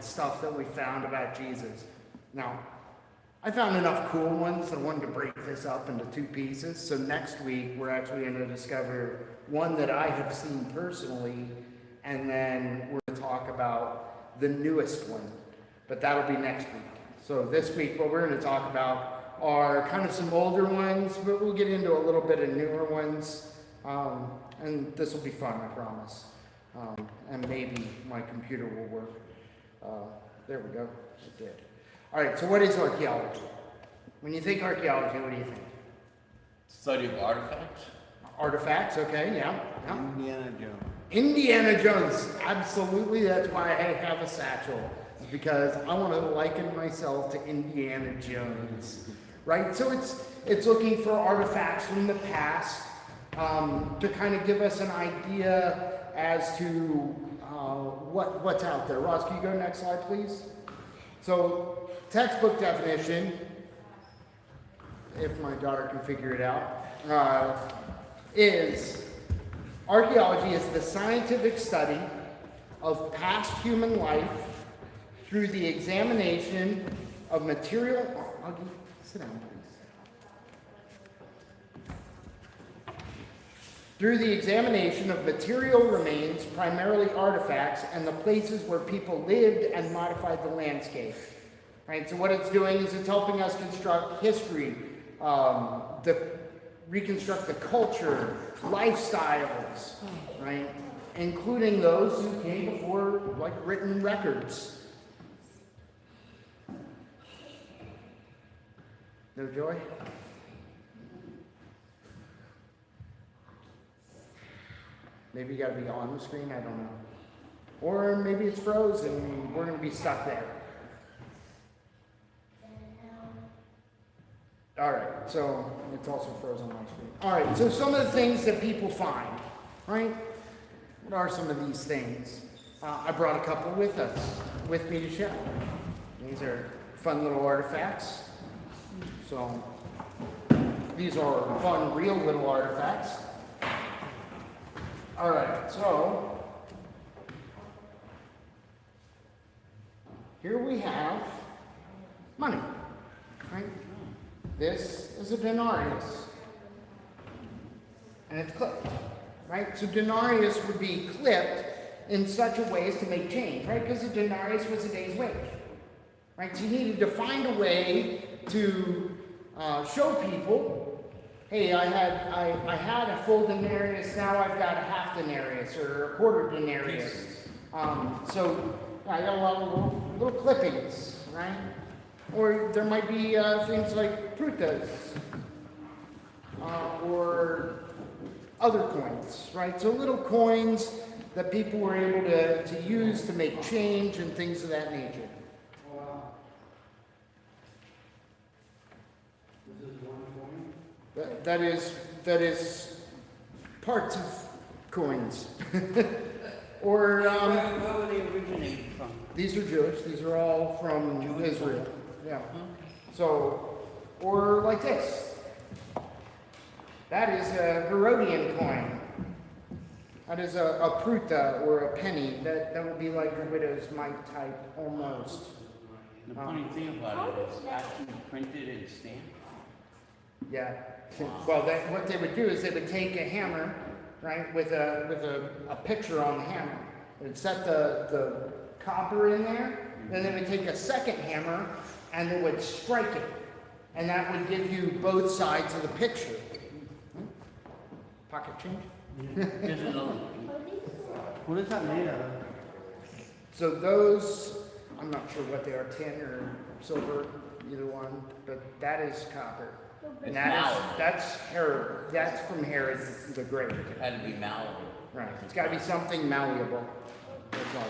stuff that we found about Jesus. Now, I found enough cool ones. I wanted to break this up into two pieces. So next week, we're actually going to discover one that I have seen personally, and then we're going to talk about the newest one. But that'll be next week. So this week, what we're going to talk about are kind of some older ones, but we'll get into a little bit of newer ones. And this will be fun, I promise. And maybe my computer will work. There we go. It did. All right, so what is archaeology? When you think archaeology, what do you think? Study of artifacts. Artifacts, okay, yeah. Indiana Jones. Indiana Jones, absolutely. That's why I have a satchel. It's because I want to liken myself to Indiana Jones, right? So it's looking for artifacts from the past to kind of give us an idea as to what's out there. Ross, can you go next slide, please? So, textbook definition, if my daughter can figure it out, is archaeology is the scientific study of past human life through the examination of material. Sit down, please. Through the examination of material remains, primarily artifacts, and the places where people lived and modified the landscape. Right? So what it's doing is it's helping us construct history, reconstruct the culture, lifestyles, right? Including those who came before, like, written records. No joy? Maybe you got to be on the screen, I don't know. Or maybe it's frozen and we're going to be stuck there. All right, so it's also frozen on my screen. All right, so some of the things that people find, right? What are some of these things? I brought a couple with me to show. These are fun little artifacts. So these are fun, real little artifacts. All right, so here we have money, right? This is a denarius, and it's clipped, right? So denarius would be clipped in such a way as to make change, right? Because a denarius was a day's wage, right? So you needed to find a way to show people, hey, I had a full denarius, now I've got a half denarius or a quarter denarius. So I got a lot of little clippings, right? Or there might be things like prutas or other coins, right? So little coins that people were able to use to make change and things of that nature. That is parts of coins. Or Where were they originating from? these are Jewish. These are all from Israel. Yeah. So, or like this. That is a Herodian coin. That is a pruta or a penny. That would be like a widow's mite type almost. The funny thing about it is actually printed and stamped. Yeah. Well, what they would do is they would take a hammer, right, with a picture on the hammer. They'd set the copper in there, then they would take a second hammer and they would strike it. And that would give you both sides of the picture. Pocket change? There's another. What is that made out of? So those, I'm not sure what they are, tin or silver, either one, but that is copper. And that's Herod. That's from Herod the Great. It had to be malleable. Right. It's got to be something malleable. That's all.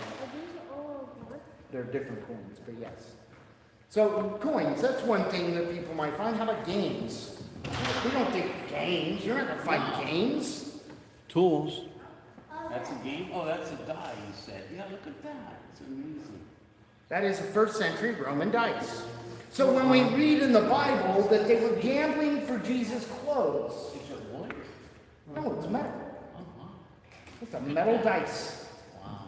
They're different coins, but yes. So coins, that's one thing that people might find. How about games? We don't think games. You're not going to find games. Tools. That's a game? Oh, that's a die, you said. Yeah, look at that. It's amazing. That is a first century Roman dice. So when we read in the Bible that they were gambling for Jesus' clothes. Is it wood? No, it's metal. Uh-huh. It's a metal dice. Wow.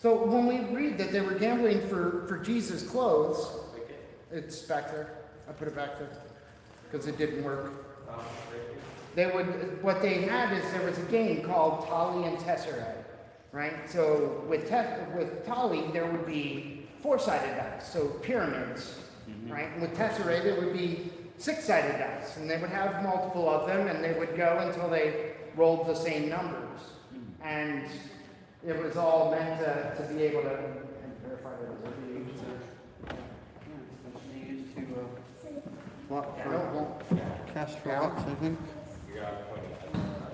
So when we read that they were gambling for Jesus' clothes, it's back there. I put it back there because it didn't work. What they had is there was a game called Tali and Tesseract, right? So with Tali, there would be 4-sided dice, so pyramids, right? And with Tesseract, it would be 6-sided dice, and they would have multiple of them, and they would go until they rolled the same numbers. And it was all meant to be able to verify that it was the age. They used to, Cast for X, I think.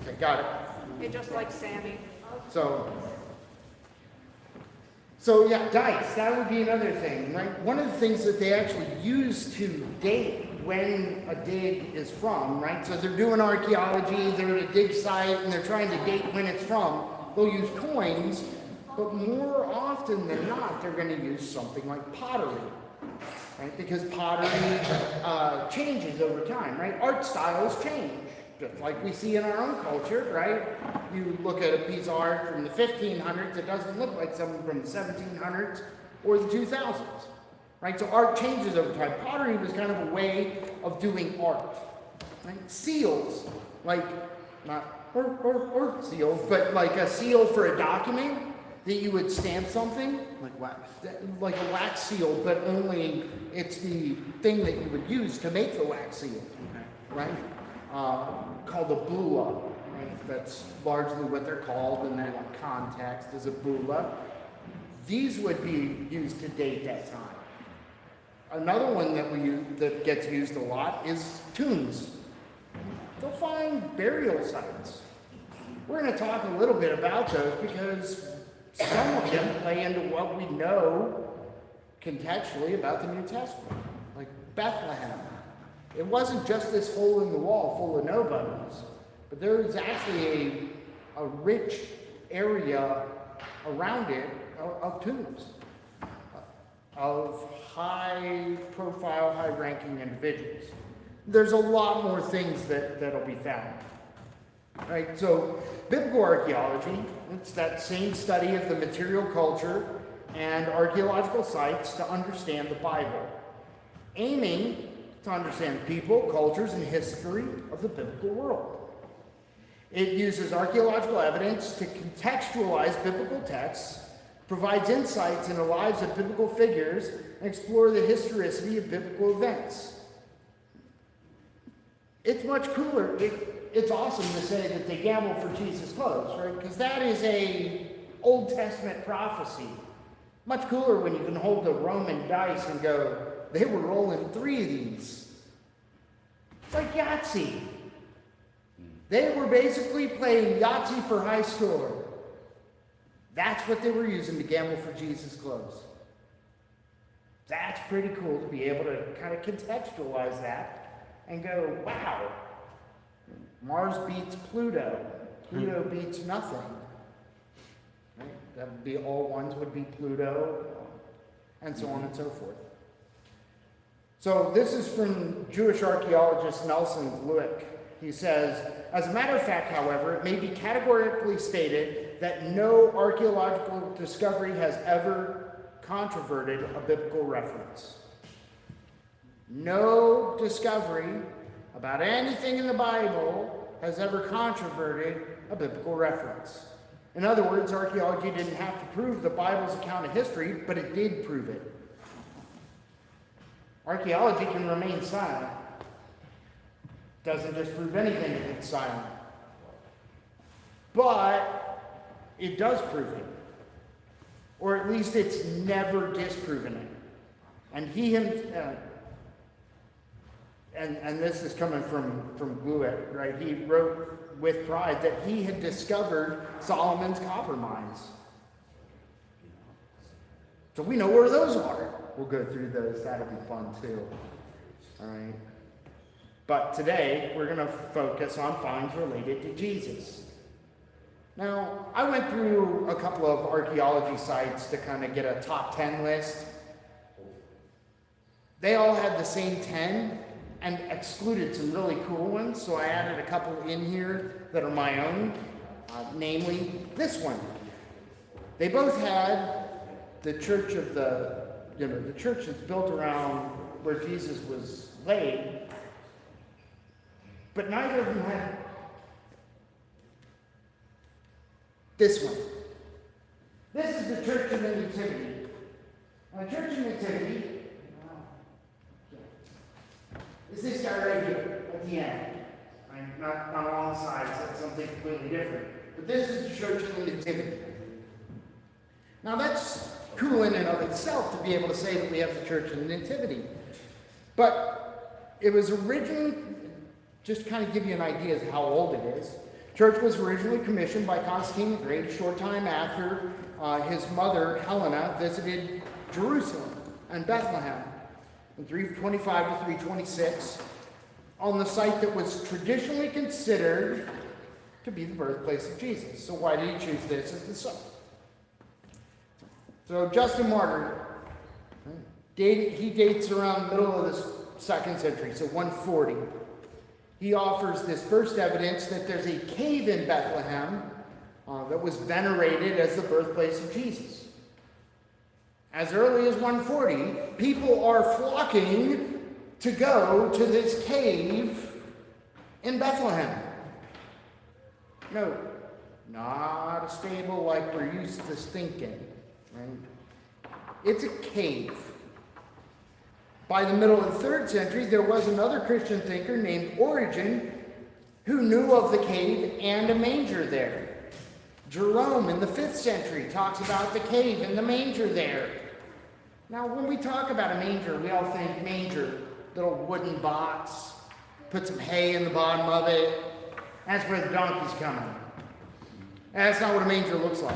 Okay, got it. It just like Sammy. So yeah, dice, that would be another thing, right? One of the things that they actually use to date when a dig is from, right? So they're doing archaeology, they're at a dig site, and they're trying to date when it's from. They'll use coins, but more often than not, they're going to use something like pottery, right? Because pottery changes over time, right? Art styles change, just like we see in our own culture, right? You look at a piece of art from the 1500s, it doesn't look like something from the 1700s or the 2000s, right? So art changes over time. Pottery was kind of a way of doing art, right? Seals, like not or seals, but like a seal for a document that you would stamp something, Like wax. like a wax seal, but only it's the thing that you would use to make the wax seal, right? Called a bulla, right? That's largely what they're called in that context, is a bulla. These would be used to date that time. Another one that gets used a lot is tombs. They'll find burial sites. We're going to talk a little bit about those because some of them play into what we know contextually about the New Testament, like Bethlehem. It wasn't just this hole in the wall full of nobodies, but there was actually a rich area around it of tombs, of high-profile, high-ranking individuals. There's a lot more things that'll be found, right? So biblical archaeology, it's that same study of the material culture and archaeological sites to understand the Bible, aiming to understand people, cultures, and history of the biblical world. It uses archaeological evidence to contextualize biblical texts, provides insights into the lives of biblical figures, and explore the historicity of biblical events. It's much cooler. It's awesome to say that they gambled for Jesus' clothes, right? Because that is a Old Testament prophecy. Much cooler when you can hold a Roman dice and go, they were rolling 3 of these. It's like Yahtzee. They were basically playing Yahtzee for high schooler. That's what they were using to gamble for Jesus' clothes. That's pretty cool to be able to kind of contextualize that and go, wow, Mars beats Pluto. Pluto beats nothing. Right? That would be all ones would be Pluto, and so on and so forth. So this is from Jewish archaeologist Nelson Glueck. He says, as a matter of fact, however, it may be categorically stated that no archaeological discovery has ever controverted a biblical reference. No discovery about anything in the Bible has ever controverted a biblical reference. In other words, archaeology didn't have to prove the Bible's account of history, but it did prove it. Archaeology can remain silent. Doesn't disprove anything if it's silent. But it does prove it. Or at least it's never disproven it. And and this is coming from Glueck, right? He wrote with pride that he had discovered Solomon's copper mines. So we know where those are. We'll go through those. That'll be fun too. All right. But today, we're going to focus on finds related to Jesus. Now, I went through a couple of archaeology sites to kind of get a top 10 list. They all had the same 10 and excluded some really cool ones, so I added a couple in here that are my own, namely this one. They both had the church of the church that's built around where Jesus was laid, but neither of them had this one. This is the Church of the Nativity. Now, the Church of the Nativity is this guy right here at the end. Right? Not on the sides, that's something completely different. But this is the Church of the Nativity. Now that's cool in and of itself to be able to say that we have the Church of the Nativity. But it was originally, just to kind of give you an idea of how old it is, church was originally commissioned by Constantine the Great a short time after his mother, Helena, visited Jerusalem and Bethlehem in 325 to 326 on the site that was traditionally considered to be the birthplace of Jesus. So why did he choose this as the site? So Justin Martyr, he dates around the middle of the 2nd century, so 140. He offers this first evidence that there's a cave in Bethlehem that was venerated as the birthplace of Jesus. As early as 140, people are flocking to go to this cave in Bethlehem. No, not a stable like we're used to thinking. Right? It's a cave. By the middle of the 3rd century, there was another Christian thinker named Origen who knew of the cave and a manger there. Jerome in the 5th century talks about the cave and the manger there. Now, when we talk about a manger, we all think manger, little wooden box, put some hay in the bottom of it. That's where the donkey's coming. That's not what a manger looks like.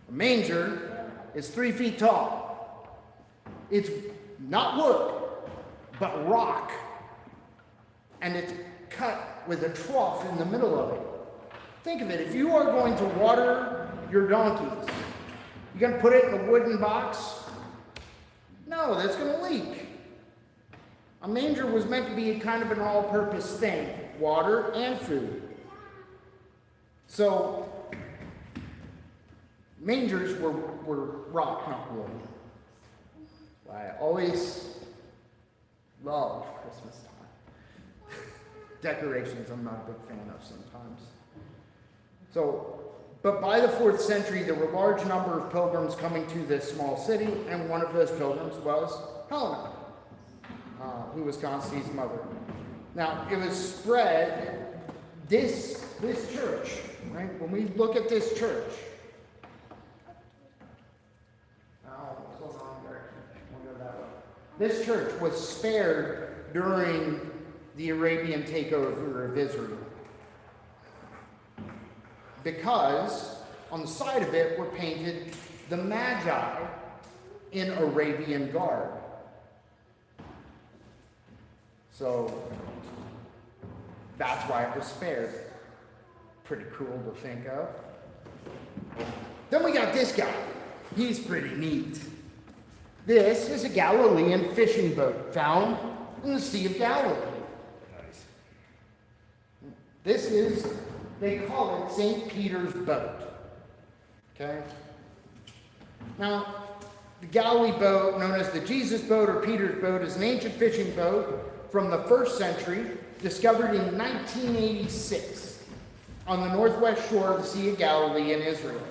A manger is 3 feet tall. It's not wood, but rock. And it's cut with a trough in the middle of it. Think of it, if you are going to water your donkeys, you going to put it in a wooden box? No, that's going to leak. A manger was meant to be a kind of an all-purpose thing, water and food. So, mangers were rock, not wood. I always love Christmas time. Decorations I'm not a big fan of sometimes. So, but by the 4th century, there were a large number of pilgrims coming to this small city, and one of those pilgrims was Helena, who was Constantine's mother. Now, it was spread, this church, right? When we look at this church, this church was spared during the Arabian takeover of Israel because on the side of it were painted the Magi in Arabian garb. So that's why it was spared. Pretty cool to think of. Then we got this guy. He's pretty neat. This is a Galilean fishing boat found in the Sea of Galilee. Nice. This is, they call it St. Peter's boat. Okay? Now, the Galilee boat, known as the Jesus boat or Peter's boat, is an ancient fishing boat from the 1st century, discovered in 1986 on the northwest shore of the Sea of Galilee in Israel.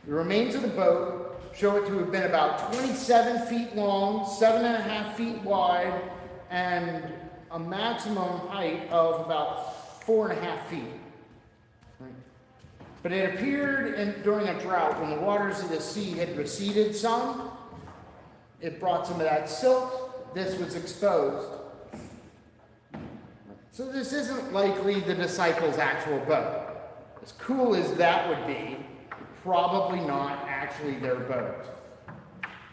The remains of the boat show it to have been about 27 feet long, 7.5 feet wide, and a maximum height of about 4.5 feet. Right? But it appeared during a drought when the waters of the sea had receded some. It brought some of that silt. This was exposed. So this isn't likely the disciples' actual boat. As cool as that would be, probably not actually their boat.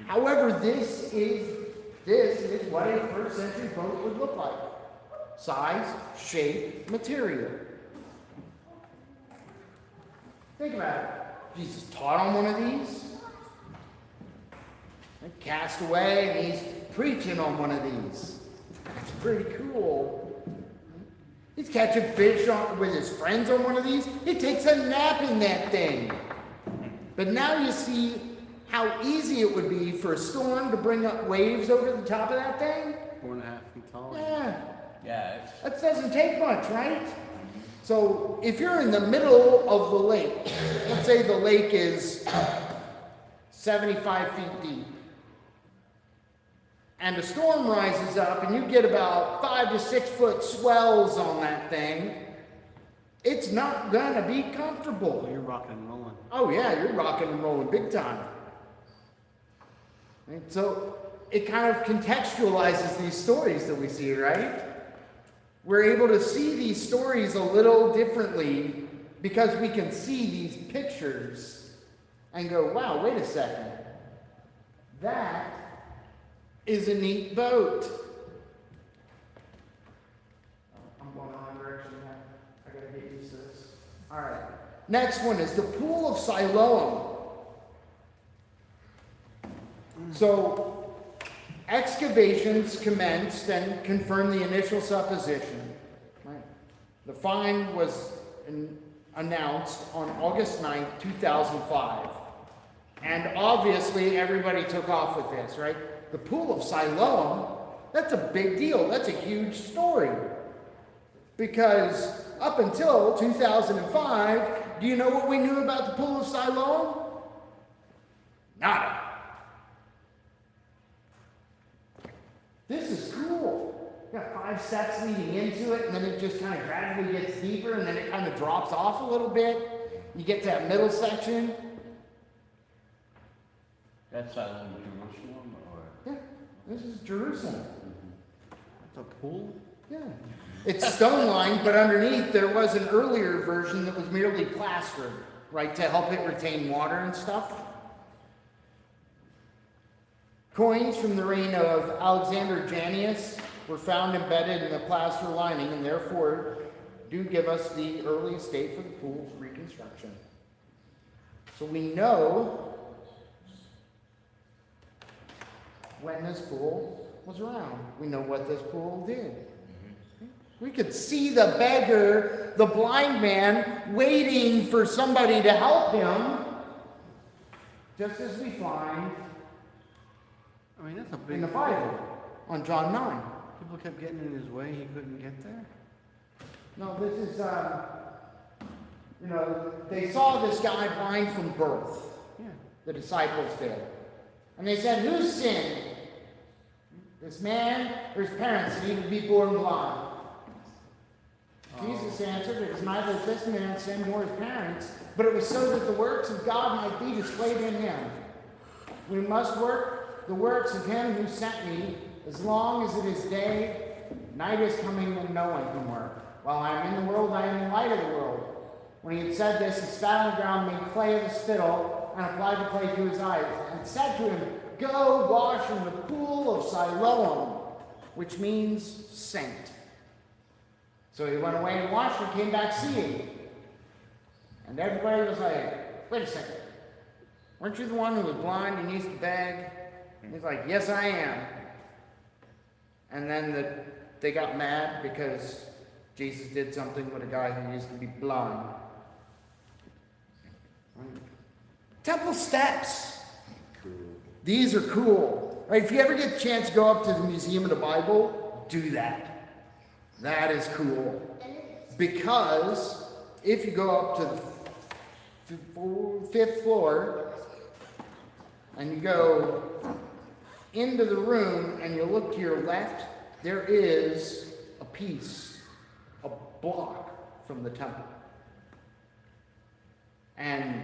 However, this is what a 1st century boat would look like. Size, shape, material. Think about it. Jesus taught on one of these. And cast away, and he's preaching on one of these. That's pretty cool. He's catching fish with his friends on one of these. He takes a nap in that thing. But now you see how easy it would be for a storm to bring up waves over the top of that thing? 4.5 feet tall. Yeah, Yeah, it's, that doesn't take much, right? So if you're in the middle of the lake, let's say the lake is 75 feet deep, and a storm rises up and you get about 5 to 6 foot swells on that thing, it's not gonna be comfortable. You're rocking and rolling. Oh yeah, you're rocking and rolling big time. And so it kind of contextualizes these stories that we see, right? We're able to see these stories a little differently because we can see these pictures and go, wow, wait a second. That is a neat boat. I'm going on a direction now. I gotta get used to this. All right. Next one is the Pool of Siloam. So, excavations commenced and confirmed the initial supposition. Right? The find was announced on August 9th, 2005. And obviously, everybody took off with this, right? The Pool of Siloam, that's a big deal. That's a huge story. Because up until 2005, do you know what we knew about the Pool of Siloam? Nada. This is cool. You got 5 steps leading into it, and then it just kind of gradually gets deeper, and then it kind of drops off a little bit. You get to that middle section. that's out in Jerusalem, or? Yeah, this is Jerusalem. It's a pool? Yeah. It's stone lined, but underneath there was an earlier version that was merely plastered, right, to help it retain water and stuff. Coins from the reign of Alexander Jannaeus were found embedded in the plaster lining and therefore do give us the earliest date for the pool's reconstruction. So we know when this pool was around. We know what this pool did. We could see the beggar, the blind man, waiting for somebody to help him, just as we find I mean, that's a in big the Bible on John 9. People kept getting in his way, he couldn't get there. No, this is, they saw this guy blind from birth. Yeah. The disciples did. And they said, who sinned? This man or his parents that he would be born blind? Jesus answered, it was neither this man's sin nor his parents, but it was so that the works of God might be displayed in him. We must work the works of him who sent me, as long as it is day, night is coming when no one can work. While I am in the world, I am the light of the world. When he had said this, he spat on the ground, made clay of the spittle, and applied the clay to his eyes, and said to him, go wash in the pool of Siloam, which means sent. So he went away and washed and came back seeing. And everybody was like, wait a second. Weren't you the one who was blind and used to beg? And he's like, yes, I am. And then they got mad because Jesus did something with a guy who used to be blind. Temple steps. Cool. These are cool. Right, if you ever get a chance to go up to the Museum of the Bible, do that. That is cool. Because if you go up to the 5th floor and you go into the room and you look to your left, there is a piece, a block from the temple. And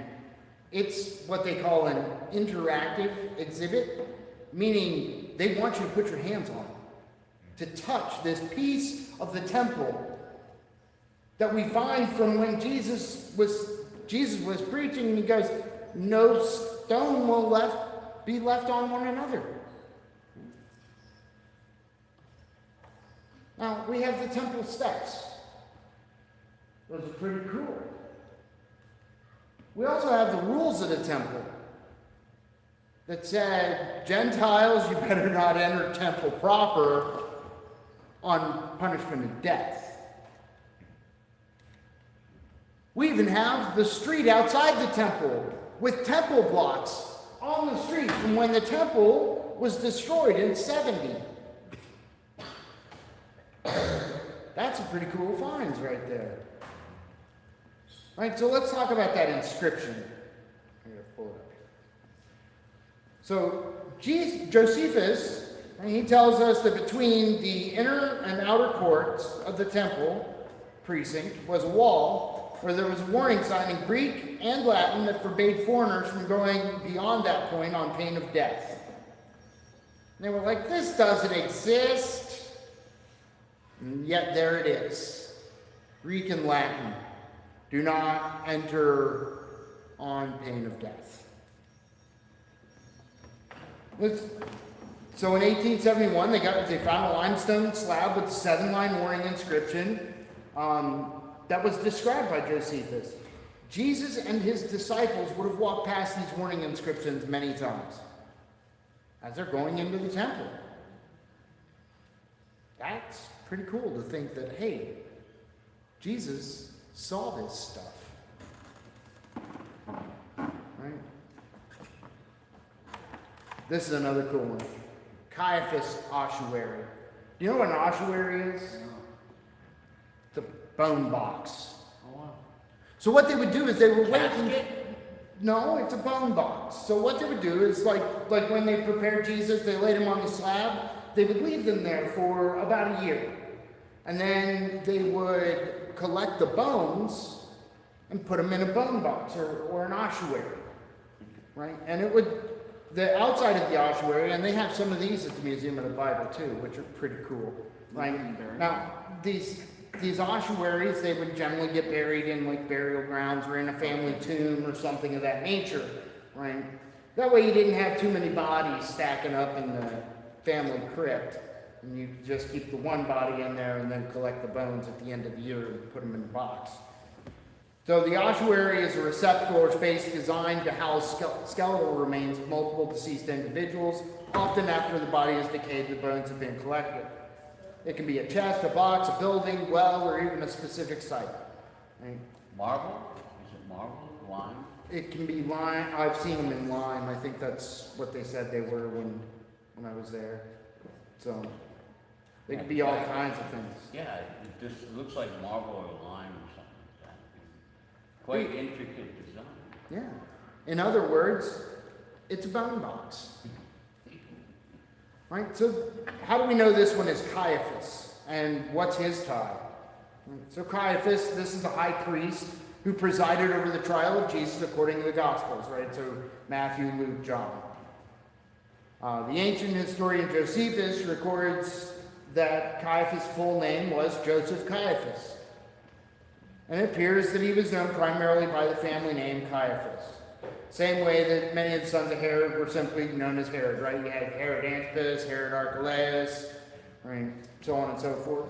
it's what they call an interactive exhibit, meaning they want you to put your hands on it, to touch this piece of the temple that we find from when Jesus was preaching, and he goes, no stone will be left on one another. Now, we have the temple steps. Those are pretty cool. We also have the rules of the temple that said, Gentiles, you better not enter temple proper on punishment of death. We even have the street outside the temple with temple blocks on the street from when the temple was destroyed in 70. That's a pretty cool finds right there. Right, so let's talk about that inscription. I'm going to pull it up. So Josephus, and he tells us that between the inner and outer courts of the temple precinct was a wall where there was a warning sign in Greek and Latin that forbade foreigners from going beyond that point on pain of death. And they were like, this doesn't exist. And yet there it is. Greek and Latin. Do not enter on pain of death. So in 1871, they found a limestone slab with a 7-line warning inscription that was described by Josephus. Jesus and his disciples would have walked past these warning inscriptions many times as they're going into the temple. That's pretty cool to think that, hey, Jesus saw this stuff. Right? This is another cool one. Caiaphas ossuary. Do you know what an ossuary is? It's a bone box. Oh, wow. So what they would do is they were waiting. Casket? No, it's a bone box. So what they would do is like when they prepared Jesus, they laid him on the slab. They would leave them there for about a year. And then they would collect the bones and put them in a bone box or an ossuary. Right? And it would, the outside of the ossuary, and they have some of these at the Museum of the Bible too, which are pretty cool. Right? Now, these ossuaries, they would generally get buried in like burial grounds or in a family tomb or something of that nature. Right? That way you didn't have too many bodies stacking up in the family crypt. And you just keep the one body in there and then collect the bones at the end of the year and put them in a box. So the ossuary is a receptacle or space designed to house skeletal remains of multiple deceased individuals. Often after the body is decayed, the bones have been collected. It can be a chest, a box, a building, well, or even a specific site. Right? Marble? Is it marble? Lime? It can be lime. I've seen them in lime. I think that's what they said they were when I was there. So they could be all kinds of things. Yeah, it just looks like marble or lime or something like that. Quite intricate design. Yeah. In other words, it's a bone box. Right? So how do we know this one is Caiaphas? And what's his tie? So Caiaphas, this is the high priest who presided over the trial of Jesus according to the Gospels, right? So Matthew, Luke, John. The ancient historian Josephus records that Caiaphas' full name was Joseph Caiaphas. And it appears that he was known primarily by the family name Caiaphas. Same way that many of the sons of Herod were simply known as Herod, right? You had Herod Antipas, Herod Archelaus, right? So on and so forth.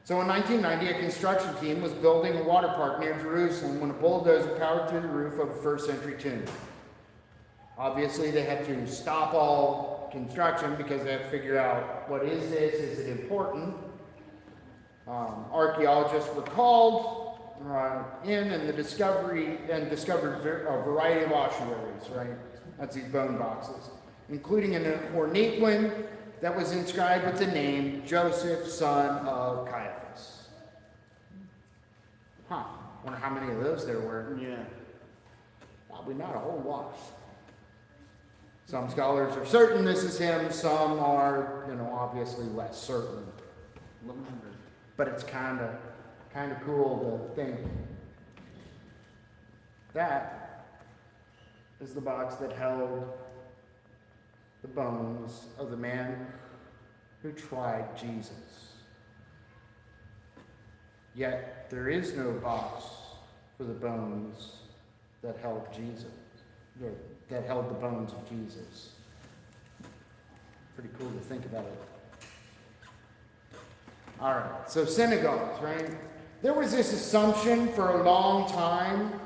So in 1990, a construction team was building a water park near Jerusalem when a bulldozer powered through the roof of a first century tomb. Obviously, they have to stop all construction because they have to figure out what is this, is it important? Archaeologists were called in and discovered a variety of ossuaries, right? That's these bone boxes, including an ornate one that was inscribed with the name Joseph, son of Caiaphas. Wonder how many of those there were. Yeah. Probably not a whole lot. Some scholars are certain this is him, some are, obviously less certain. 1,100. But it's kind of cool to think that is the box that held the bones of the man who tried Jesus. Yet there is no box for the bones that held Jesus, that held the bones of Jesus. Pretty cool to think about it. All right, so synagogues, right? There was this assumption for a long time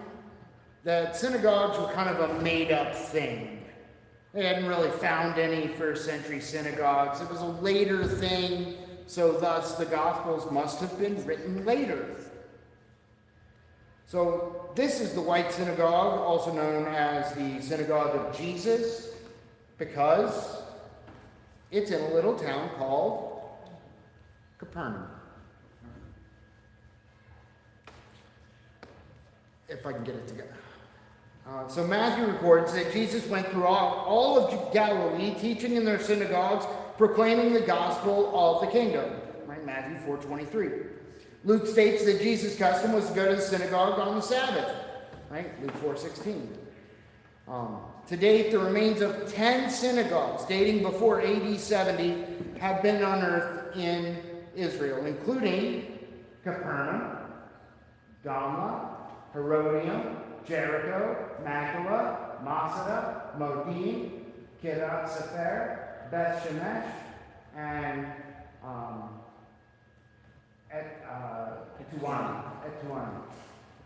that synagogues were kind of a made-up thing. They hadn't really found any first century synagogues. It was a later thing, so thus the Gospels must have been written later. So this is the White Synagogue, also known as the Synagogue of Jesus, because it's in a little town called Capernaum. If I can get it together. So Matthew records that Jesus went through all of Galilee, teaching in their synagogues, proclaiming the gospel of the kingdom. Right? Matthew 4:23. Luke states that Jesus' custom was to go to the synagogue on the Sabbath. Right? Luke 4:16. To date, the remains of 10 synagogues dating before AD 70 have been unearthed in Israel, including Capernaum, Gamla, Herodium, Jericho, Magdala, Masada, Modin, Kiryat Sefer, Beth Shemesh, and Etuan.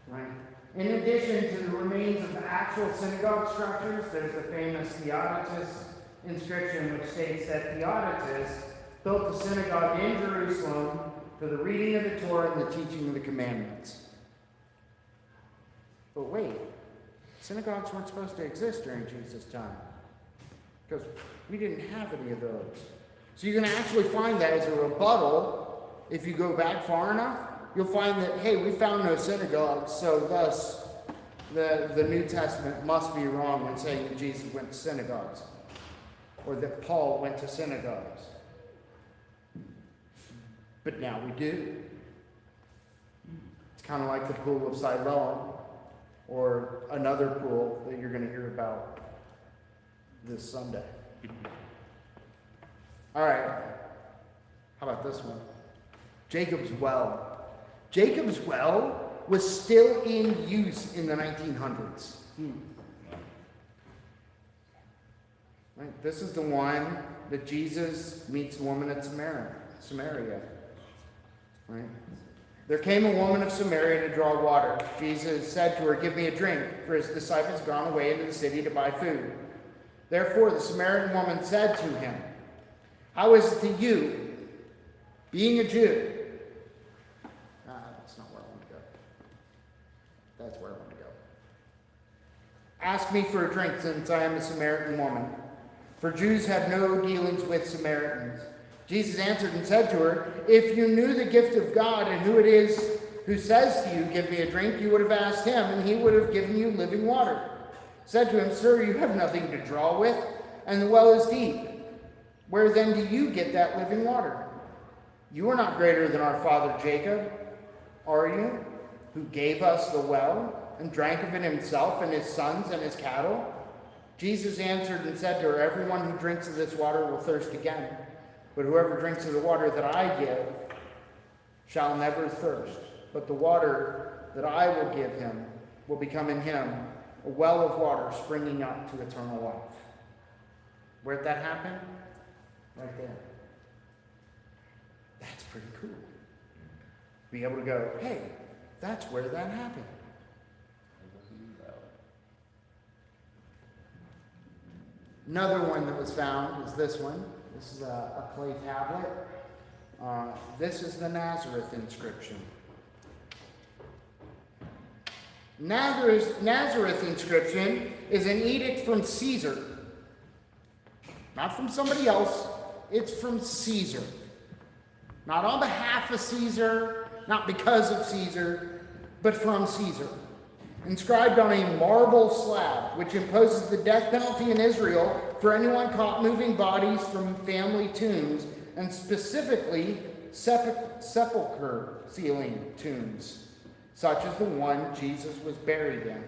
Right? In addition to the remains of actual synagogue structures, there's the famous Theodotus inscription, which states that Theodotus built the synagogue in Jerusalem for the reading of the Torah and the teaching of the commandments. But wait, synagogues weren't supposed to exist during Jesus' time, because we didn't have any of those. So you're going to actually find that as a rebuttal. If you go back far enough, you'll find that, hey, we found no synagogues, so thus the New Testament must be wrong in saying that Jesus went to synagogues, or that Paul went to synagogues. But now we do. It's kind of like the pool of Siloam, or another pool that you're going to hear about this Sunday. All right. How about this one? Jacob's Well. Jacob's Well was still in use in the 1900s. Right? This is the one that Jesus meets the woman at Samaria. Right? There came a woman of Samaria to draw water. Jesus said to her, "Give me a drink," for his disciples had gone away into the city to buy food. Therefore the Samaritan woman said to him, "How is it to you, being a Jew?" That's not where I want to go. That's where I want to go. "Ask me for a drink, since I am a Samaritan woman. For Jews have no dealings with Samaritans." Jesus answered and said to her, "If you knew the gift of God and who it is who says to you, 'Give me a drink,' you would have asked him, and he would have given you living water." Said to him, "Sir, you have nothing to draw with, and the well is deep. Where then do you get that living water? You are not greater than our father Jacob, are you, who gave us the well and drank of it himself and his sons and his cattle?" Jesus answered and said to her, "Everyone who drinks of this water will thirst again. But whoever drinks of the water that I give shall never thirst. But the water that I will give him will become in him a well of water springing up to eternal life." Where'd that happen? Right there. That's pretty cool. Be able to go, hey, that's where that happened. Another one that was found is this one. This is a clay tablet. This is the Nazareth inscription. Nazareth inscription is an edict from Caesar. Not from somebody else. It's from Caesar. Not on behalf of Caesar, not because of Caesar, but from Caesar. Inscribed on a marble slab, which imposes the death penalty in Israel for anyone caught moving bodies from family tombs, and specifically sepulchre sealing tombs, such as the one Jesus was buried in.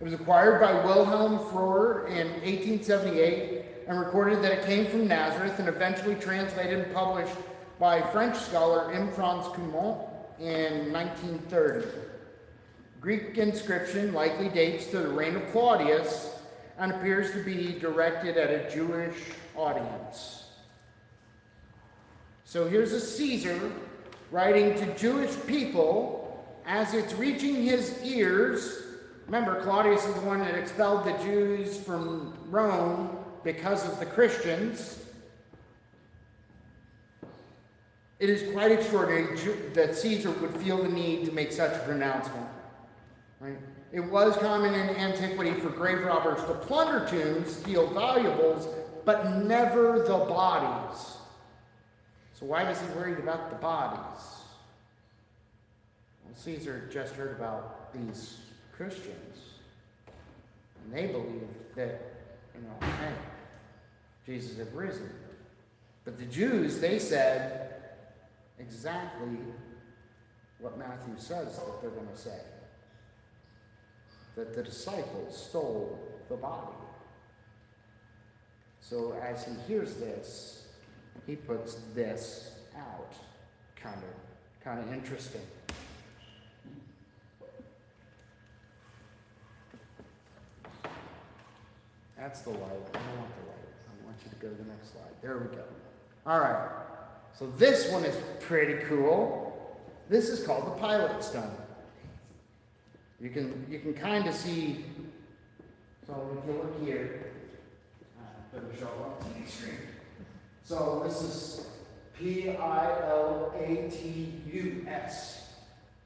It was acquired by Wilhelm Frohr in 1878 and recorded that it came from Nazareth, and eventually translated and published by French scholar M. Franz Cumont in 1930. Greek inscription likely dates to the reign of Claudius and appears to be directed at a Jewish audience. So here's a Caesar writing to Jewish people as it's reaching his ears. Remember, Claudius is the one that expelled the Jews from Rome because of the Christians. It is quite extraordinary that Caesar would feel the need to make such a pronouncement. Right? It was common in antiquity for grave robbers to plunder tombs, steal valuables, but never the bodies. So why was he worried about the bodies? Well, Caesar just heard about these Christians, and they believed that, hey, Jesus had risen. But the Jews, they said exactly what Matthew says that they're going to say. That the disciples stole the body. So as he hears this, he puts this out. Kind of interesting. That's the light. I don't want the light. I want you to go to the next slide. There we go. All right. So this one is pretty cool. This is called the Pilate stone. You can kind of see. So if you look here, better show up on the screen. So this is Pilatus,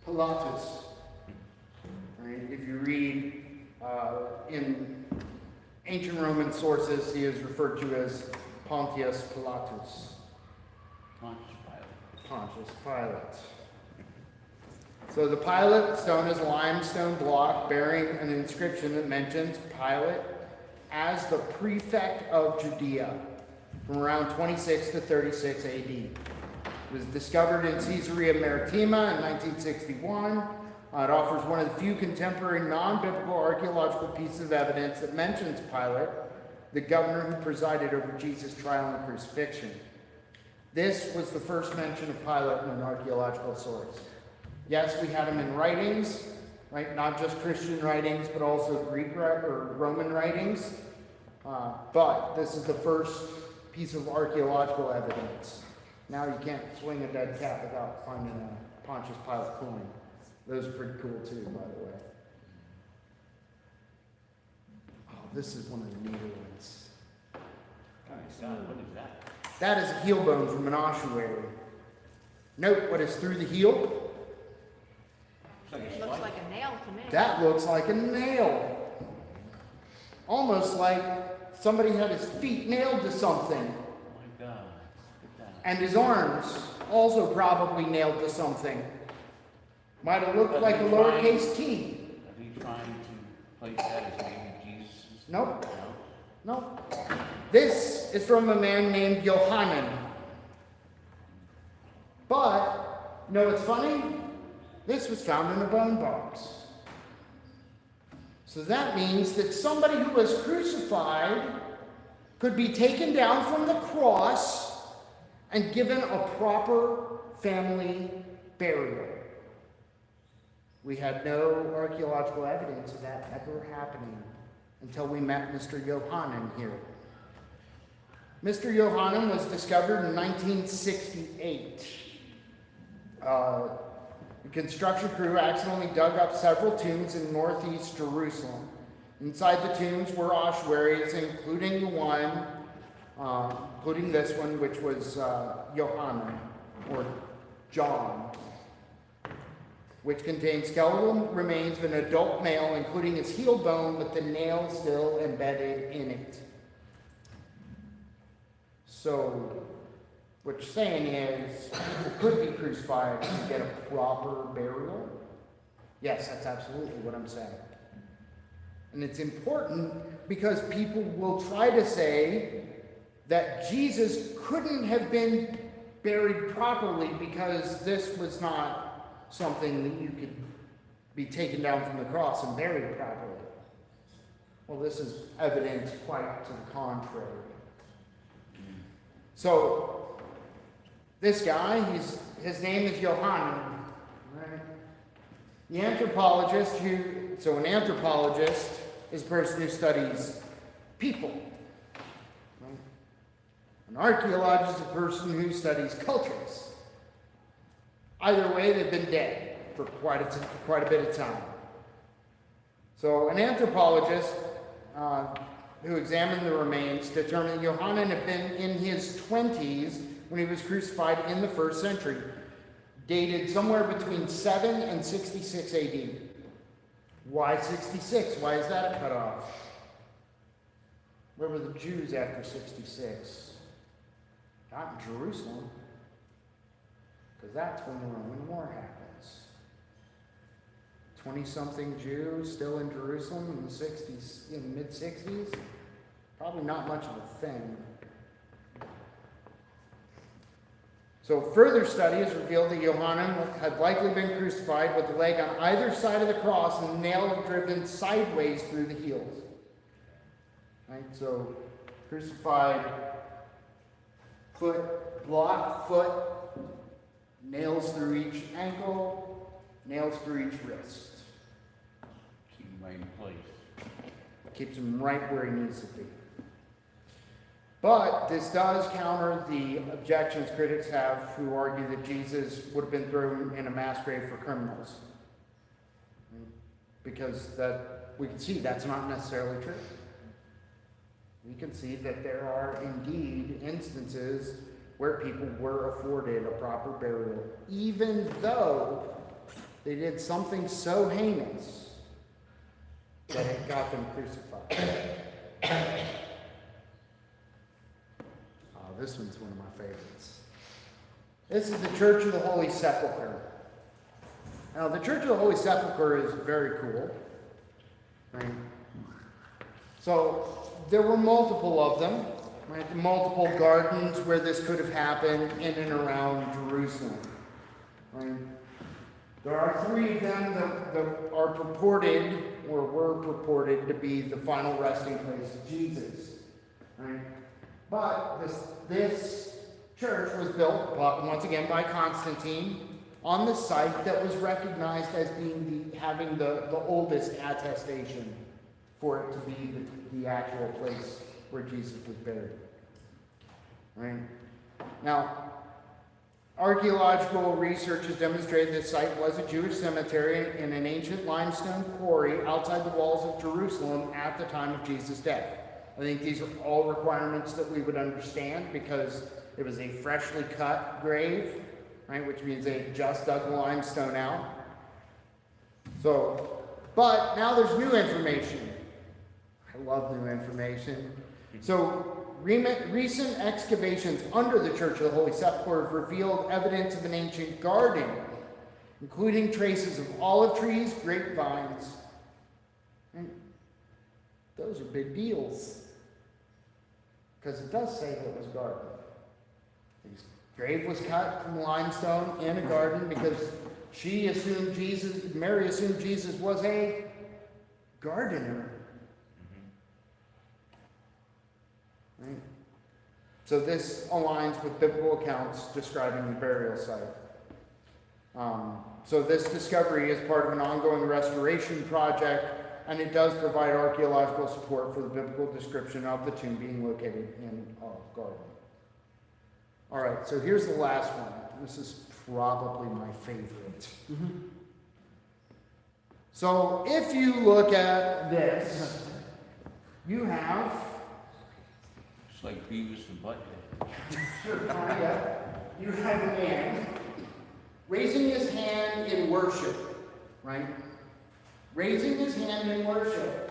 Pilatus. Right? If you read in ancient Roman sources, he is referred to as Pontius Pilatus. Pontius Pilate. So the Pilate stone is a limestone block bearing an inscription that mentions Pilate as the prefect of Judea from around 26 to 36 AD. It was discovered in Caesarea Maritima in 1961. It offers one of the few contemporary non-biblical archaeological pieces of evidence that mentions Pilate, the governor who presided over Jesus' trial and crucifixion. This was the first mention of Pilate in an archaeological source. Yes, we had him in writings, right? Not just Christian writings, but also Greek or Roman writings. But this is the first piece of archaeological evidence. Now you can't swing a dead cat without finding a Pontius Pilate coin. Those are pretty cool too, by the way. Oh, this is one of the neater ones. What is that? That is a heel bone from an ossuary. Note what is through the heel. It looks like a nail to me. That looks like a nail. Almost like somebody had his feet nailed to something. Oh my God. And his arms also probably nailed to something. Might have looked like a lowercase t. Are you trying to place that as maybe Jesus? Nope. No? Nope. This is from a man named Johanan. But, you know what's funny? This was found in a bone box. So that means that somebody who was crucified could be taken down from the cross and given a proper family burial. We had no archaeological evidence of that ever happening until we met Mr. Johanan here. Mr. Johanan was discovered in 1968. The construction crew accidentally dug up several tombs in northeast Jerusalem. Inside the tombs were ossuaries, including the one, including this one, which was Johanan, or John, which contained skeletal remains of an adult male, including his heel bone, with the nail still embedded in it. So, what you're saying is, people could be crucified and get a proper burial? Yes, that's absolutely what I'm saying. And it's important because people will try to say that Jesus couldn't have been buried properly because this was not something that you could be taken down from the cross and buried properly. Well, this is evidence quite to the contrary. So, this guy, his name is Johanan. Right? The anthropologist an anthropologist is a person who studies people. Right? An archaeologist is a person who studies cultures. Either way, they've been dead for quite a bit of time. So an anthropologist who examined the remains determined that Johanan had been in his 20s when he was crucified in the 1st century, dated somewhere between 7 and 66 AD. Why 66? Why is that a cutoff? Where were the Jews after 66? Not in Jerusalem, because that's when the Roman war happens. 20-something Jews still in Jerusalem in the 60s, in the mid-60s? Probably not much of a thing. So further study has revealed that Yohanan had likely been crucified with the leg on either side of the cross and the nail driven sideways through the heels. Right? So crucified, foot, blocked foot, nails through each ankle, nails through each wrist. Keep him right in place. Keeps him right where he needs to be. But this does counter the objections critics have who argue that Jesus would have been thrown in a mass grave for criminals. Because that we can see that's not necessarily true. We can see that there are indeed instances where people were afforded a proper burial, even though they did something so heinous that it got them crucified. This one's one of my favorites. This is the Church of the Holy Sepulchre. Now, the Church of the Holy Sepulchre is very cool. Right? So, there were multiple of them. Right? Multiple gardens where this could have happened in and around Jerusalem. Right? There are 3 of them that are purported, or were purported, to be the final resting place of Jesus. Right? But this church was built, once again, by Constantine on the site that was recognized as being having the oldest attestation for it to be the actual place where Jesus was buried. Right? Now, archaeological research has demonstrated this site was a Jewish cemetery in an ancient limestone quarry outside the walls of Jerusalem at the time of Jesus' death. I think these are all requirements that we would understand because it was a freshly cut grave, right? Which means they just dug the limestone out. So, but now there's new information. I love new information. So, recent excavations under the Church of the Holy Sepulchre have revealed evidence of an ancient garden, including traces of olive trees, grapevines. And those are big deals. Because it does say that it was a garden. His grave was cut from limestone in a garden because Mary assumed Jesus was a gardener. Right? So this aligns with biblical accounts describing the burial site. So this discovery is part of an ongoing restoration project, and it does provide archaeological support for the biblical description of the tomb being located in a garden. All right, so here's the last one. This is probably my favorite. So if you look at this, you have... It's like Beavis and Butthead. Sure, you have a man raising his hand in worship, right? Raising his hand in worship.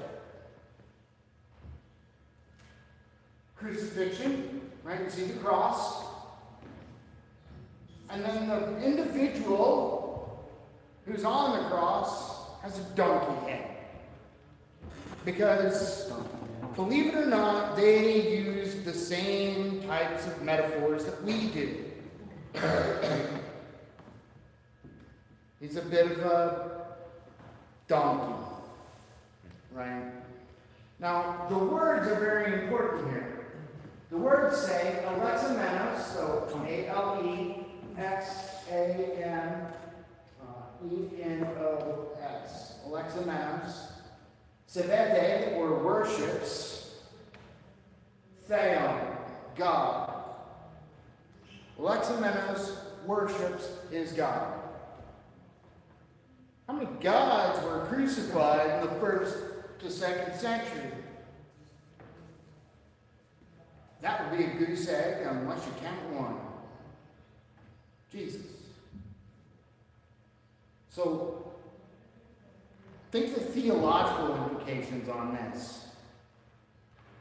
Crucifixion, right? You see the cross. And then the individual who's on the cross has a donkey head. Because, believe it or not, they use the same types of metaphors that we do. He's a bit of a donkey, right? Now, the words are very important here. The words say Alexamenos, so Alexamenos, Alexamenos, Sebede, or worships, Theon, God. Alexamenos worships his God. How many gods were crucified in the 1st to 2nd century? That would be a goose egg unless you count one. Jesus. So, think the theological implications on this.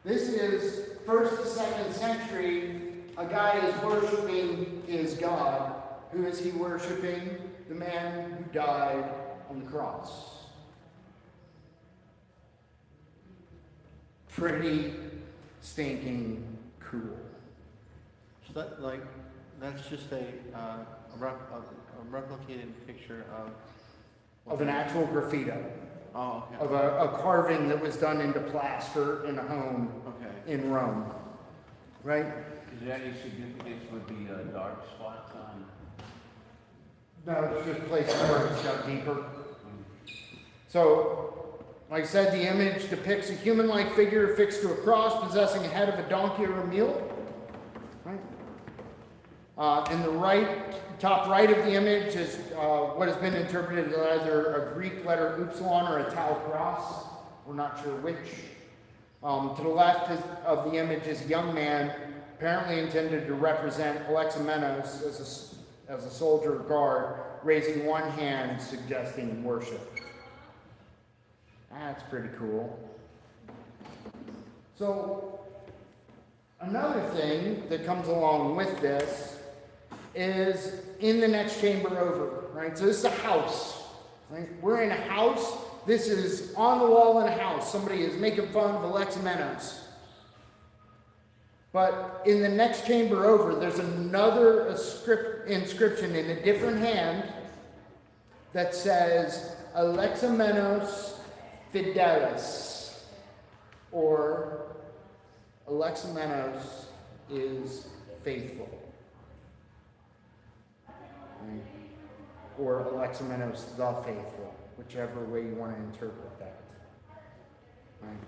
This is 1st to 2nd century. A guy is worshiping his God. Who is he worshiping? The man who died on the cross. Pretty stinking cool. So that, like, that's just a replicated picture Of an actual graffito. Oh, okay. Of a carving that was done into plaster in a home Okay. in Rome. Right? Is there any significance with the dark spots on? No, it's just places where it's got deeper. So, like I said, the image depicts a human-like figure fixed to a cross, possessing a head of a donkey or a mule. Right? In the top right of the image is what has been interpreted as either a Greek letter upsilon or a tau cross. We're not sure which. To the left of the image is a young man, apparently intended to represent Alexamenos as a soldier guard, raising one hand, suggesting worship. That's pretty cool. So, another thing that comes along with this is in the next chamber over, right? So this is a house, right? We're in a house. This is on the wall in a house. Somebody is making fun of Alexamenos. But in the next chamber over, there's another inscription in a different hand that says Alexamenos Fidelis, or Alexamenos is faithful, right? Or Alexamenos the faithful, whichever way you want to interpret that. Right?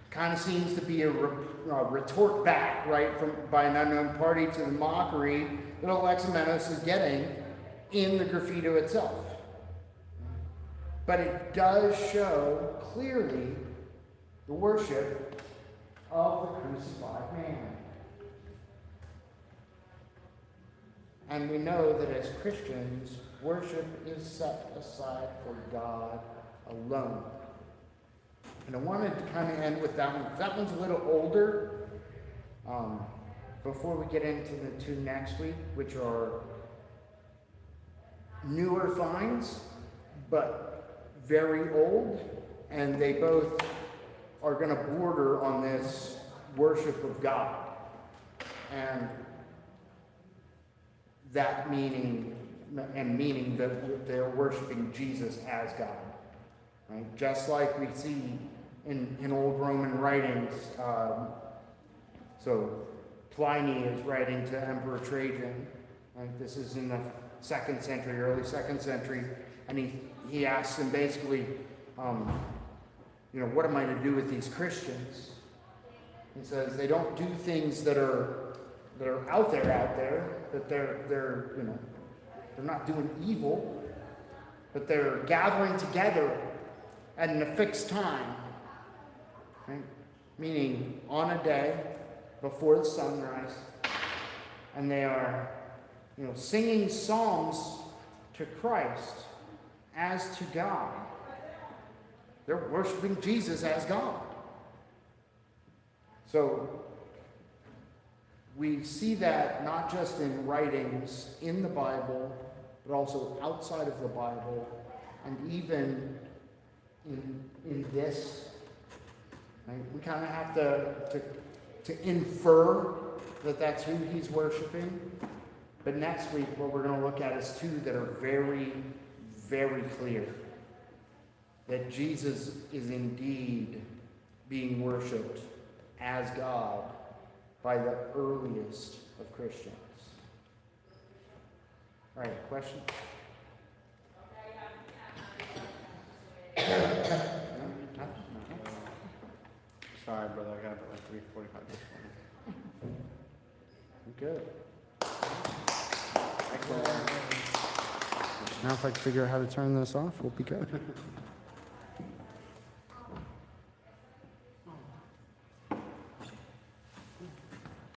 Kind of seems to be a retort back, right, by an unknown party to the mockery that Alexamenos is getting in the graffito itself. But it does show clearly the worship of the crucified man. And we know that as Christians, worship is set aside for God alone. And I wanted to kind of end with that one, because that one's a little older. Before we get into the two next week, which are newer finds, but very old, and they both are going to border on this worship of God. And that meaning that they're worshiping Jesus as God. Right? Just like we see in old Roman writings. So Pliny is writing to Emperor Trajan. Right? This is in the 2nd century, early 2nd century. And he asks him basically, what am I to do with these Christians? He says they don't do things that are out there, that they're not doing evil, but they're gathering together at a fixed time, right? Meaning on a day before the sunrise, and they are, singing psalms to Christ as to God. They're worshiping Jesus as God. So we see that not just in writings in the Bible, but also outside of the Bible, and even in this. Right? We kind of have to infer that that's who he's worshiping. But next week, what we're going to look at is two that are very, very clear. That Jesus is indeed being worshipped as God by the earliest of Christians. All right, question? Sorry, brother, I got up at like 3:45 this morning. Good. Excellent. Now if I can figure out how to turn this off, we'll be good.